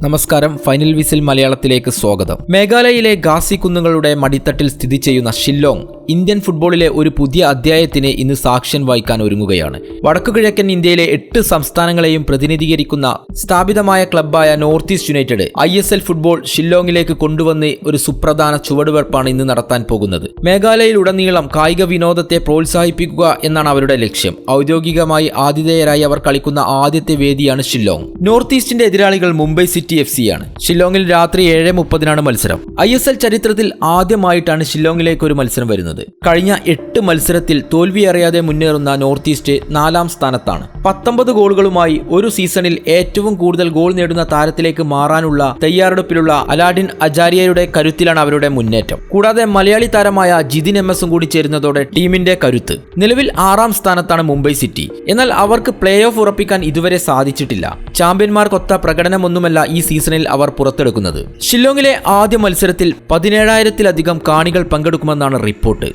നമസ്കാരം. Final whistle മലയാളത്തിലേക്ക് സ്വാഗതം. മേഘാലയയിലെ ഖാസി കുന്നുകളുടെ മടിത്തട്ടിൽ സ്ഥിതി ചെയ്യുന്ന ഷില്ലോങ് ഇന്ത്യൻ ഫുട്ബോളിലെ ഒരു പുതിയ അധ്യായത്തിന് ഇന്ന് സാക്ഷ്യം വഹിക്കാൻ ഒരുങ്ങുകയാണ്. വടക്കുകിഴക്കൻ ഇന്ത്യയിലെ 8 സംസ്ഥാനങ്ങളെയും പ്രതിനിധീകരിക്കുന്ന സ്ഥാപിതമായ ക്ലബ്ബായ North East United ISL football ഷില്ലോങ്ങിലേക്ക് കൊണ്ടുവന്ന് ഒരു സുപ്രധാന ചുവടുവെപ്പാണ് ഇന്ന് നടത്താൻ പോകുന്നത്. മേഘാലയയിലുടനീളം കായിക വിനോദത്തെ പ്രോത്സാഹിപ്പിക്കുക എന്നാണ് അവരുടെ ലക്ഷ്യം. ഔദ്യോഗികമായി ആതിഥേയരായി അവർ കളിക്കുന്ന ആദ്യത്തെ വേദിയാണ് ഷില്ലോങ്. നോർത്ത് ഈസ്റ്റിന്റെ എതിരാളികൾ മുംബൈ സിറ്റി FC ആണ്. ഷില്ലോങ്ങിൽ രാത്രി 7:30 മത്സരം. ISL ചരിത്രത്തിൽ ആദ്യമായിട്ടാണ് ഷില്ലോങ്ങിലേക്ക് ഒരു മത്സരം വരുന്നത്. കഴിഞ്ഞ 8 മത്സരത്തിൽ തോൽവി അറിയാതെ മുന്നേറുന്ന നോർത്ത് ഈസ്റ്റ് 4ാം സ്ഥാനത്താണ്. 19 ഗോളുകളുമായി ഒരു സീസണിൽ ഏറ്റവും കൂടുതൽ ഗോൾ നേടുന്ന താരത്തിലേക്ക് മാറാനുള്ള തയ്യാറെടുപ്പിലുള്ള അലാഡിൻ അജാരിയയുടെ കരുത്തിലാണ് അവരുടെ മുന്നേറ്റം. കൂടാതെ മലയാളി താരമായ ജിതിൻ MS കൂടി ചേരുന്നതോടെ ടീമിന്റെ കരുത്ത്. നിലവിൽ 6ാം സ്ഥാനത്താണ് മുംബൈ സിറ്റി. എന്നാൽ അവർക്ക് പ്ലേ ഓഫ് ഉറപ്പിക്കാൻ ഇതുവരെ സാധിച്ചിട്ടില്ല. ചാമ്പ്യന്മാർക്കൊത്ത പ്രകടനമൊന്നുമല്ല ഈ സീസണിൽ അവർ പുറത്തെടുക്കുന്നത്. ഷില്ലോങ്ങിലെ ആദ്യ മത്സരത്തിൽ 17,000-ലധികം കാണികൾ പങ്കെടുക്കുമെന്നാണ് റിപ്പോർട്ട്.